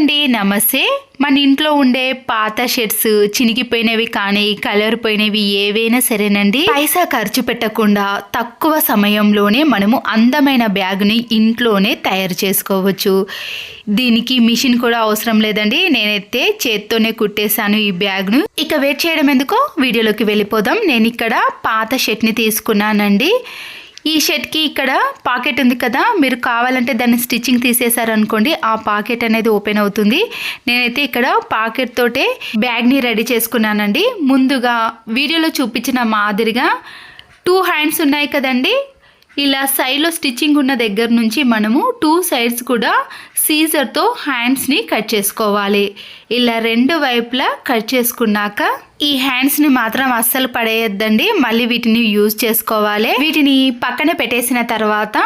అండి, నమస్తే. మన ఇంట్లో ఉండే పాత షర్ట్స్ చినిగిపోయినవి కానీ కలర్ పోయినవి ఏవైనా సరేనండి, పైసా ఖర్చు పెట్టకుండా తక్కువ సమయంలోనే మనము అందమైన బ్యాగ్ని ఇంట్లోనే తయారు చేసుకోవచ్చు. దీనికి మిషన్ కూడా అవసరం లేదండి. నేనైతే చేత్తోనే కుట్టేశాను ఈ బ్యాగ్ను. ఇక వెయిట్ చేయడం ఎందుకో వీడియోలోకి వెళ్ళిపోదాం. నేను ఇక్కడ పాత షర్ట్ని తీసుకున్నానండి. ఈ షర్ట్కి ఇక్కడ పాకెట్ ఉంది కదా, మీరు కావాలంటే దాన్ని స్టిచ్చింగ్ తీసేశారనుకోండి, ఆ పాకెట్ అనేది ఓపెన్ అవుతుంది. నేనైతే ఇక్కడ పాకెట్ తోటే బ్యాగ్ని రెడీ చేసుకున్నానండి. ముందుగా వీడియోలో చూపించిన మాదిరిగా 2 హ్యాండ్స్ ఉన్నాయి కదండి, ఇలా సైడ్లో స్టిచ్చింగ్ ఉన్న దగ్గర నుంచి మనము 2 సైడ్స్ కూడా సీజర్తో హ్యాండ్స్ని కట్ చేసుకోవాలి. ఇలా 2 వైపులా కట్ చేసుకున్నాక ఈ హ్యాండ్స్ని మాత్రం అస్సలు పడేయద్దండి, మళ్ళీ వీటిని యూజ్ చేసుకోవాలి. వీటిని పక్కన పెట్టేసిన తర్వాత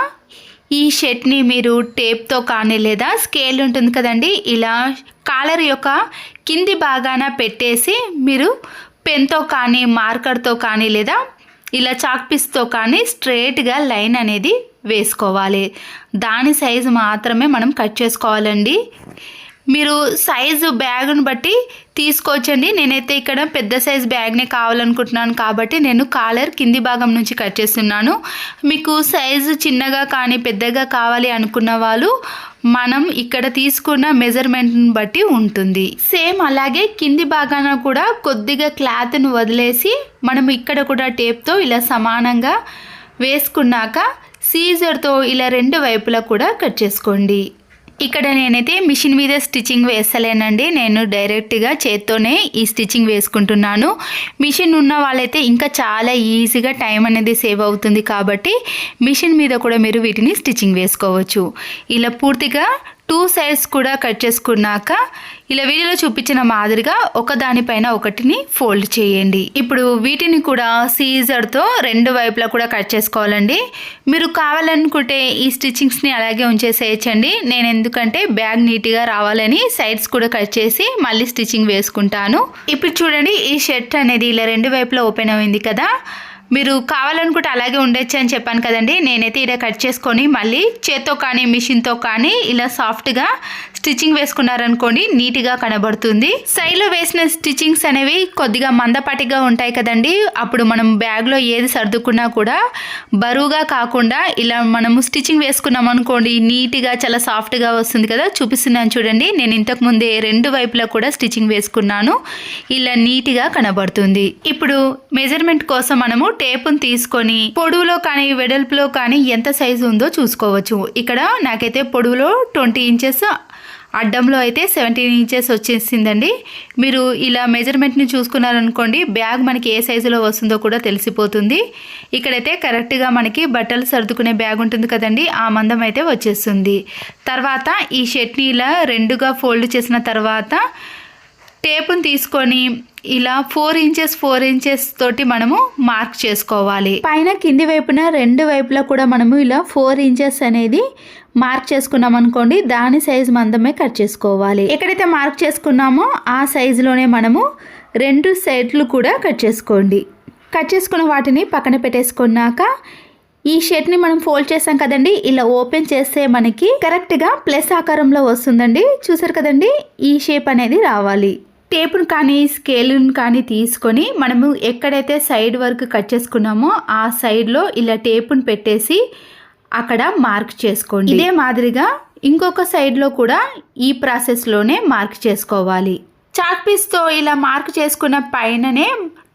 ఈ షర్ట్ని మీరు టేప్తో కానీ లేదా స్కేల్ ఉంటుంది కదండి, ఇలా కాలర్ యొక్క కింది భాగాన పెట్టేసి మీరు పెన్తో కానీ మార్కర్తో కానీ లేదా ఇలా చాక్ పీస్తో కానీ స్ట్రైట్గా లైన్ అనేది వేసుకోవాలి. దాని సైజు మాత్రమే మనం కట్ చేసుకోవాలండి. మీరు సైజు బ్యాగ్ను బట్టి తీసుకోవచ్చండి. నేనైతే ఇక్కడ పెద్ద సైజ్ బ్యాగ్నే కావాలనుకుంటున్నాను కాబట్టి నేను కాలర్ కింది భాగం నుంచి కట్ చేస్తున్నాను. మీకు సైజు చిన్నగా కానీ పెద్దగా కావాలి అనుకున్న వాళ్ళు మనం ఇక్కడ తీసుకున్న మెజర్మెంట్ని బట్టి ఉంటుంది. సేమ్ అలాగే కింది భాగాన కూడా కొద్దిగా క్లాత్ను వదిలేసి మనం ఇక్కడ కూడా టేప్తో ఇలా సమానంగా వేసుకున్నాక సీజర్తో ఇలా 2 వైపులా కూడా కట్ చేసుకోండి. ఇక్కడ నేనైతే మిషన్ మీద స్టిచ్చింగ్ వేస్తలేనండి, నేను డైరెక్ట్గా చేత్తోనే ఈ స్టిచ్చింగ్ వేసుకుంటున్నాను. మిషన్ ఉన్న వాళ్ళైతే ఇంకా చాలా ఈజీగా టైం అనేది సేవ్ అవుతుంది కాబట్టి మిషన్ మీద కూడా మీరు వీటిని స్టిచ్చింగ్ వేసుకోవచ్చు. ఇలా పూర్తిగా 2 సైడ్స్ కూడా కట్ చేసుకున్నాక ఇలా వీడియోలో చూపించిన మాదిరిగా ఒకదానిపైన ఒకటిని ఫోల్డ్ చేయండి. ఇప్పుడు వీటిని కూడా సీజర్తో 2 వైపులా కూడా కట్ చేసుకోవాలండి. మీరు కావాలనుకుంటే ఈ స్టిచ్చింగ్స్ని అలాగే ఉంచేసేయచ్చండి. నేను ఎందుకంటే బ్యాగ్ నీట్గా రావాలని సైడ్స్ కూడా కట్ చేసి మళ్ళీ స్టిచ్చింగ్ వేసుకుంటాను. ఇప్పుడు చూడండి, ఈ షర్ట్ అనేది ఇలా 2 వైపులా ఓపెన్ అయింది కదా, మీరు కావాలనుకుంటే అలాగే ఉండొచ్చు అని చెప్పాను కదండి. నేనైతే ఇలా కట్ చేసుకొని మళ్ళీ చేత్తో కానీ మిషన్తో కానీ ఇలా సాఫ్ట్గా స్టిచ్చింగ్ వేసుకున్నారనుకోండి, నీట్గా కనబడుతుంది. సైడ్లో వేసిన స్టిచ్చింగ్స్ అనేవి కొద్దిగా మందపాటిగా ఉంటాయి కదండి, అప్పుడు మనం బ్యాగ్లో ఏది సర్దుకున్నా కూడా బరువుగా కాకుండా ఇలా మనము స్టిచ్చింగ్ వేసుకున్నాం అనుకోండి, నీట్గా చాలా సాఫ్ట్గా వస్తుంది కదా. చూపిస్తున్నాను చూడండి, నేను ఇంతకు ముందే 2 వైపులా కూడా స్టిచ్చింగ్ వేసుకున్నాను, ఇలా నీట్గా కనబడుతుంది. ఇప్పుడు మెజర్మెంట్ కోసం మనము టేపును తీసుకొని పొడవులో కానీ వెడల్పులో కానీ ఎంత సైజు ఉందో చూసుకోవచ్చు. ఇక్కడ నాకైతే పొడవులో 20 ఇంచెస్, అడ్డంలో అయితే 17 ఇంచెస్ వచ్చేసిందండి. మీరు ఇలా మెజర్మెంట్ని చూసుకున్నారనుకోండి, బ్యాగ్ మనకి ఏ సైజులో వస్తుందో కూడా తెలిసిపోతుంది. ఇక్కడైతే కరెక్ట్గా మనకి బట్టలు సర్దుకునే బ్యాగ్ ఉంటుంది కదండి, ఆ మందం అయితే వచ్చేస్తుంది. తర్వాత ఈ షర్ట్ని ఇలా 2గా ఫోల్డ్ చేసిన తర్వాత టేపును తీసుకొని ఇలా 4 ఇంచెస్ తోటి మనము మార్క్ చేసుకోవాలి. పైన కింది వైపున 2 వైపులా కూడా మనము ఇలా 4 ఇంచెస్ అనేది మార్క్ చేసుకున్నాం అనుకోండి, దాని సైజు మందమే కట్ చేసుకోవాలి. ఎక్కడైతే మార్క్ చేసుకున్నామో ఆ సైజులోనే మనము 2 సైడ్లు కూడా కట్ చేసుకోండి. కట్ చేసుకున్న వాటిని పక్కన పెట్టేసుకున్నాక ఈ షర్ట్ని మనం ఫోల్డ్ చేసాం కదండి, ఇలా ఓపెన్ చేస్తే మనకి కరెక్ట్గా ప్లస్ ఆకారంలో వస్తుందండి. చూసారు కదండి, ఈ షేప్ అనేది రావాలి. టేపును కానీ స్కేలును కానీ తీసుకొని మనము ఎక్కడైతే సైడ్ వరకు కట్ చేసుకున్నామో ఆ సైడ్లో ఇలా టేపును పెట్టేసి అక్కడ మార్క్ చేసుకోండి. ఇదే మాదిరిగా ఇంకొక సైడ్లో కూడా ఈ ప్రాసెస్లోనే మార్క్ చేసుకోవాలి. చాక్ పీస్తో ఇలా మార్క్ చేసుకున్న పైననే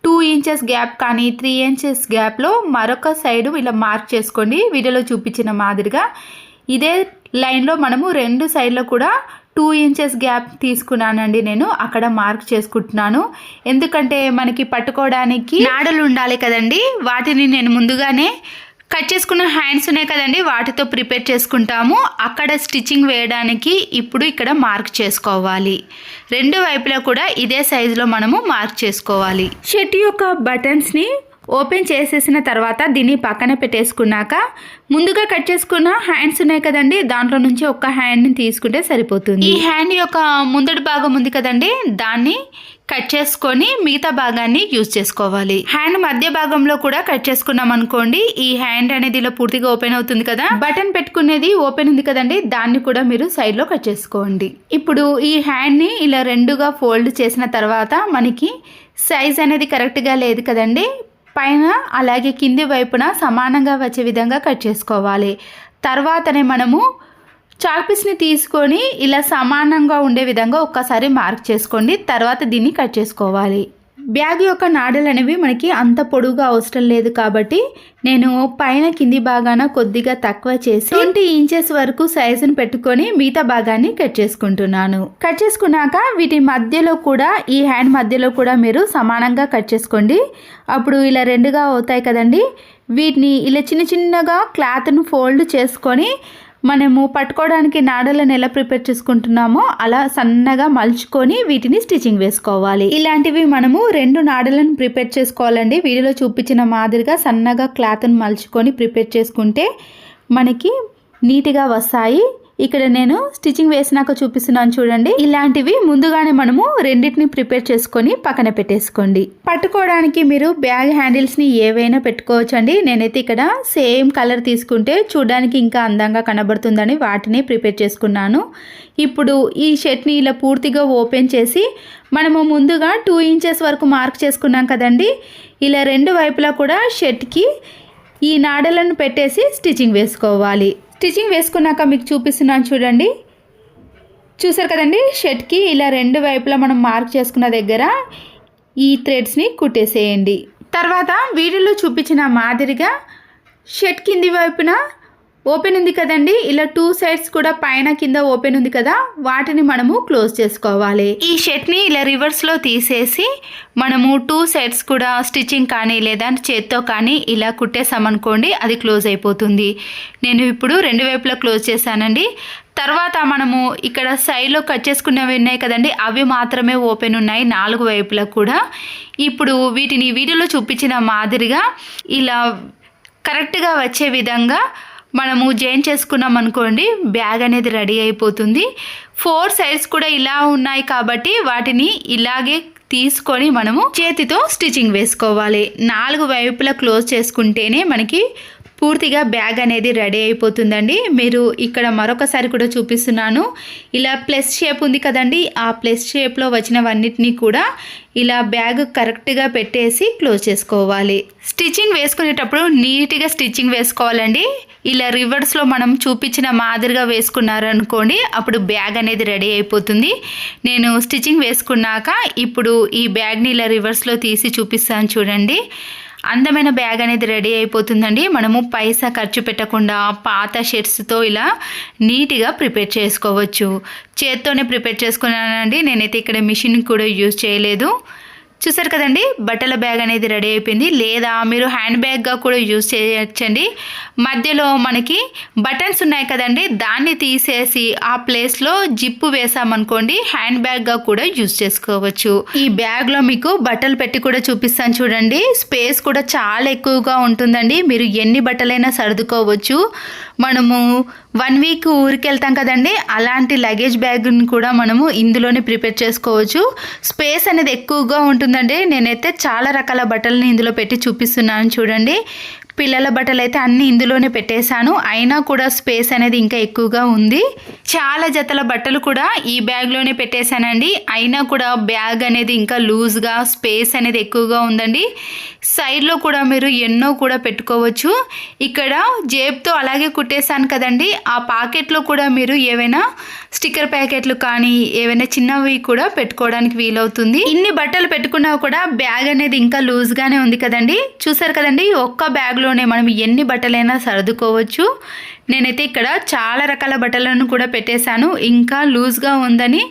2 ఇంచెస్ గ్యాప్ కానీ 3 ఇంచెస్ గ్యాప్లో మరొక సైడు ఇలా మార్క్ చేసుకోండి. వీడియోలో చూపించిన మాదిరిగా ఇదే లైన్లో మనము 2 సైడ్లో కూడా 2 ఇంచెస్ గ్యాప్ తీసుకున్నానండి. నేను అక్కడ మార్క్ చేసుకుంటున్నాను, ఎందుకంటే మనకి పట్టుకోవడానికి నాడలు ఉండాలి కదండి. వాటిని నేను ముందుగానే కట్ చేసుకున్న హ్యాండ్స్ ఉన్నాయి కదండి, వాటితో ప్రిపేర్ చేసుకుంటాము. అక్కడ స్టిచ్చింగ్ వేయడానికి ఇప్పుడు ఇక్కడ మార్క్ చేసుకోవాలి. 2 వైపులా కూడా ఇదే సైజులో మనము మార్క్ చేసుకోవాలి. షర్ట్ యొక్క బటన్స్ని ఓపెన్ చేసేసిన తర్వాత దీన్ని పక్కన పెట్టేసుకున్నాక ముందుగా కట్ చేసుకున్న హ్యాండ్స్ ఉన్నాయి కదండి, దాంట్లో నుంచి ఒక హ్యాండ్ని తీసుకుంటే సరిపోతుంది. ఈ హ్యాండ్ యొక్క ముందటి భాగం ఉంది కదండి, దాన్ని కట్ చేసుకొని మిగతా భాగాన్ని యూజ్ చేసుకోవాలి. హ్యాండ్ మధ్య భాగంలో కూడా కట్ చేసుకున్నాం అనుకోండి, ఈ హ్యాండ్ అనేది ఇలా పూర్తిగా ఓపెన్ అవుతుంది కదా. బటన్ పెట్టుకునేది ఓపెన్ ఉంది కదండి, దాన్ని కూడా మీరు సైడ్ లో కట్ చేసుకోండి. ఇప్పుడు ఈ హ్యాండ్ ని ఇలా రెండుగా ఫోల్డ్ చేసిన తర్వాత మనకి సైజ్ అనేది కరెక్ట్ గా లేదు కదండి, పైన అలాగే కింది వైపున సమానంగా వచ్చే విధంగా కట్ చేసుకోవాలి. తర్వాతనే మనము చాక్ పీస్ని తీసుకొని ఇలా సమానంగా ఉండే విధంగా ఒక్కసారి మార్క్ చేసుకోండి. తర్వాత దీన్ని కట్ చేసుకోవాలి. బ్యాగ్ యొక్క నాడలు అనేవి మనకి అంత పొడుగా అవసరం లేదు కాబట్టి నేను పైన కింది భాగాన కొద్దిగా తక్కువ చేసి 20 ఇంచెస్ వరకు సైజుని పెట్టుకొని మిగతా భాగాన్ని కట్ చేసుకుంటున్నాను. కట్ చేసుకున్నాక వీటి మధ్యలో కూడా, ఈ హ్యాండ్ మధ్యలో కూడా మీరు సమానంగా కట్ చేసుకోండి. అప్పుడు ఇలా రెండుగా అవుతాయి కదండి. వీటిని ఇలా చిన్న చిన్నగా క్లాత్ను ఫోల్డ్ చేసుకొని మనము పట్టుకోవడానికి నాడలను ఎలా ప్రిపేర్ చేసుకుంటున్నామో అలా సన్నగా మలుచుకొని వీటిని స్టిచ్చింగ్ వేసుకోవాలి. ఇలాంటివి మనము 2 నాడలను ప్రిపేర్ చేసుకోవాలండి. వీడియోలో చూపించిన మాదిరిగా సన్నగా క్లాత్ను మలుచుకొని ప్రిపేర్ చేసుకుంటే మనకి నీట్గా వస్తాయి. ఇక్కడ నేను స్టిచ్చింగ్ వేసినాక చూపిస్తున్నాను చూడండి. ఇలాంటివి ముందుగానే మనము రెండింటిని ప్రిపేర్ చేసుకొని పక్కన పెట్టేసుకోండి. పట్టుకోవడానికి మీరు బ్యాగ్ హ్యాండిల్స్ని ఏవైనా పెట్టుకోవచ్చు అండి. నేనైతే ఇక్కడ సేమ్ కలర్ తీసుకుంటే చూడడానికి ఇంకా అందంగా కనబడుతుందని వాటిని ప్రిపేర్ చేసుకున్నాను. ఇప్పుడు ఈ షర్ట్ని ఇలా పూర్తిగా ఓపెన్ చేసి మనము ముందుగా 2 ఇంచెస్ వరకు మార్క్ చేసుకున్నాం కదండి. ఇలా రెండు వైపులా కూడా షర్ట్కి ఈ నాడలను పెట్టేసి స్టిచ్చింగ్ వేసుకోవాలి. స్టిచ్చింగ్ వేసుకున్నాక మీకు చూపిస్తున్నాను చూడండి. చూసారు కదండి, షర్ట్కి ఇలా రెండు వైపులా మనం మార్క్ చేసుకున్న దగ్గర ఈ థ్రెడ్స్ని కుట్టేసేయండి. తర్వాత వీడియోలో చూపించిన మాదిరిగా షర్ట్ కింది వైపున ఓపెన్ ఉంది కదండి, ఇలా 2 సైడ్స్ కూడా పైన కింద ఓపెన్ ఉంది కదా, వాటిని మనము క్లోజ్ చేసుకోవాలి. ఈ షర్ట్ని ఇలా రివర్స్లో తీసేసి మనము 2 సైడ్స్ కూడా స్టిచ్చింగ్ కానీ లేదా చేత్తో కానీ ఇలా కుట్టేసామనుకోండి, అది క్లోజ్ అయిపోతుంది. నేను ఇప్పుడు 2 వైపులా క్లోజ్ చేశానండి. తర్వాత మనము ఇక్కడ సైడ్లో కట్ చేసుకునేవి ఉన్నాయి కదండి, అవి మాత్రమే ఓపెన్ ఉన్నాయి 4 వైపులా కూడా. ఇప్పుడు వీటిని వీడియోలో చూపించిన మాదిరిగా ఇలా కరెక్ట్గా వచ్చే విధంగా మనము జాయిన్ చేసుకున్నాం అనుకోండి, బ్యాగ్ అనేది రెడీ అయిపోతుంది. 4 సైడ్స్ కూడా ఇలా ఉన్నాయి కాబట్టి వాటిని ఇలాగే తీసుకొని మనము చేతితో స్టిచ్చింగ్ వేసుకోవాలి. 4 వైపులా క్లోజ్ చేసుకుంటేనే మనకి పూర్తిగా బ్యాగ్ అనేది రెడీ అయిపోతుందండి. మీరు ఇక్కడ మరొకసారి కూడా చూపిస్తున్నాను. ఇలా ప్లస్ షేప్ ఉంది కదండి, ఆ ప్లస్ షేప్లో వచ్చినవన్నిటినీ కూడా ఇలా బ్యాగ్ కరెక్ట్గా పెట్టేసి క్లోజ్ చేసుకోవాలి. స్టిచ్చింగ్ వేసుకునేటప్పుడు నీట్గా స్టిచ్చింగ్ వేసుకోవాలండి. ఇలా రివర్స్లో మనం చూపించిన మాదిరిగా వేసుకున్నారనుకోండి, అప్పుడు బ్యాగ్ అనేది రెడీ అయిపోతుంది. నేను స్టిచ్చింగ్ వేసుకున్నాక ఇప్పుడు ఈ బ్యాగ్ని ఇలా రివర్స్లో తీసి చూపిస్తాను చూడండి. అందమైన బ్యాగ్ అనేది రెడీ అయిపోతుందండి. మనము పైసా ఖర్చు పెట్టకుండా పాత షర్ట్స్తో ఇలా నీట్గా ప్రిపేర్ చేసుకోవచ్చు. చేత్తోనే ప్రిపేర్ చేసుకున్నానండి, నేనైతే ఇక్కడ మిషన్ కూడా యూజ్ చేయలేదు. చూసారు కదండి, బట్టల బ్యాగ్ అనేది రెడీ అయిపోయింది. లేదా మీరు హ్యాండ్ బ్యాగ్గా కూడా యూజ్ చేయొచ్చండి. మధ్యలో మనకి బటన్స్ ఉన్నాయి కదండి, దాన్ని తీసేసి ఆ ప్లేస్లో జిప్పు వేసామనుకోండి, హ్యాండ్ బ్యాగ్గా కూడా యూజ్ చేసుకోవచ్చు. ఈ బ్యాగ్లో మీకు బట్టలు పెట్టి కూడా చూపిస్తాను చూడండి. స్పేస్ కూడా చాలా ఎక్కువగా ఉంటుందండి. మీరు ఎన్ని బట్టలైనా సర్దుకోవచ్చు. మనము 1 వీక్ ఊరికి వెళ్తాం కదండి, అలాంటి లగేజ్ బ్యాగ్ని కూడా మనము ఇందులోనే ప్రిపేర్ చేసుకోవచ్చు. స్పేస్ అనేది ఎక్కువగా ఉంటుందండి. నేనైతే చాలా రకాల బట్టలని ఇందులో పెట్టి చూపిస్తున్నాను చూడండి. పిల్లల బట్టలు అయితే అన్నీ ఇందులోనే పెట్టేశాను, అయినా కూడా స్పేస్ అనేది ఇంకా ఎక్కువగా ఉంది. చాలా జతల బట్టలు కూడా ఈ బ్యాగ్లోనే పెట్టేశానండి, అయినా కూడా బ్యాగ్ అనేది ఇంకా లూజ్గా స్పేస్ అనేది ఎక్కువగా ఉందండి. సైడ్లో కూడా మీరు ఎన్నో కూడా పెట్టుకోవచ్చు. ఇక్కడ జేబుతో అలాగే కుట్టేశాను కదండి, ఆ పాకెట్లో కూడా మీరు ఏవైనా స్టిక్కర్ ప్యాకెట్లు కానీ ఏవైనా చిన్నవి కూడా పెట్టుకోవడానికి వీలవుతుంది. ఇన్ని బట్టలు పెట్టుకున్నా కూడా బ్యాగ్ అనేది ఇంకా లూజ్గానే ఉంది కదండి. చూసారు కదండి, ఒక్క బ్యాగ్లోనే మనం ఎన్ని బట్టలైనా సర్దుకోవచ్చు. నేనైతే ఇక్కడ చాలా రకాల బట్టలను కూడా పెట్టేశాను. ఇంకా లూజ్గా ఉందని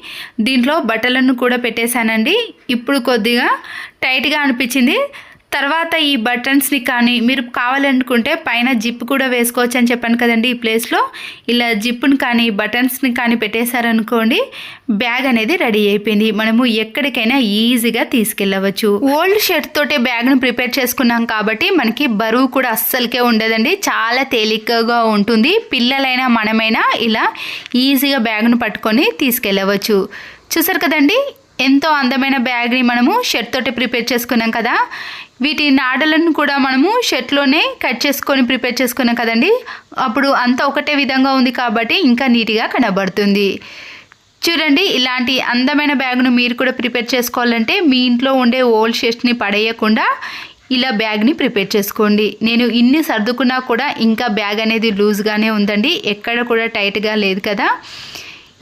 దీంట్లో బట్టలను కూడా పెట్టేశానండి. ఇప్పుడు కొద్దిగా టైట్గా అనిపించింది. తర్వాత ఈ బటన్స్ని కానీ మీరు కావాలనుకుంటే పైన జిప్ కూడా వేసుకోవచ్చు అని చెప్పాను కదండి. ఈ ప్లేస్లో ఇలా జిప్పుని కానీ బటన్స్ని కానీ పెట్టేశారనుకోండి, బ్యాగ్ అనేది రెడీ అయిపోయింది. మనము ఎక్కడికైనా ఈజీగా తీసుకెళ్ళవచ్చు. ఓల్డ్ షర్ట్ తోటే బ్యాగ్ను ప్రిపేర్ చేసుకున్నాం కాబట్టి మనకి బరువు కూడా అస్సలకే ఉండదండి. చాలా తేలికగా ఉంటుంది. పిల్లలైనా మనమైనా ఇలా ఈజీగా బ్యాగ్ను పట్టుకొని తీసుకెళ్ళవచ్చు. చూసారు కదండి, ఎంతో అందమైన బ్యాగ్ని మనము షర్ట్ తోటి ప్రిపేర్ చేసుకున్నాం కదా. వీటి నాడలను కూడా మనము షర్ట్లోనే కట్ చేసుకొని ప్రిపేర్ చేసుకున్నాం కదండి. అప్పుడు అంతా ఒకటే విధంగా ఉంది కాబట్టి ఇంకా నీట్గా కనబడుతుంది. చూడండి, ఇలాంటి అందమైన బ్యాగ్ను మీరు కూడా ప్రిపేర్ చేసుకోవాలంటే మీ ఇంట్లో ఉండే ఓల్డ్ షర్ట్స్ని పడేయకుండా ఇలా బ్యాగ్ని ప్రిపేర్ చేసుకోండి. నేను ఇన్ని సర్దుకున్నా కూడా ఇంకా బ్యాగ్ అనేది లూజ్గానే ఉందండి, ఎక్కడ కూడా టైట్గా లేదు కదా.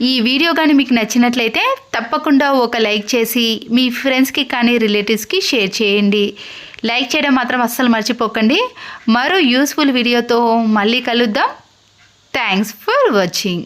ఈ వీడియో కానీ మీకు నచ్చినట్లయితే తప్పకుండా ఒక లైక్ చేసి మీ ఫ్రెండ్స్కి కానీ రిలేటివ్స్కి షేర్ చేయండి. లైక్ చేయడం మాత్రం అస్సలు మర్చిపోకండి. మరో యూస్ఫుల్ వీడియోతో మళ్ళీ కలుద్దాం. Thanks for watching.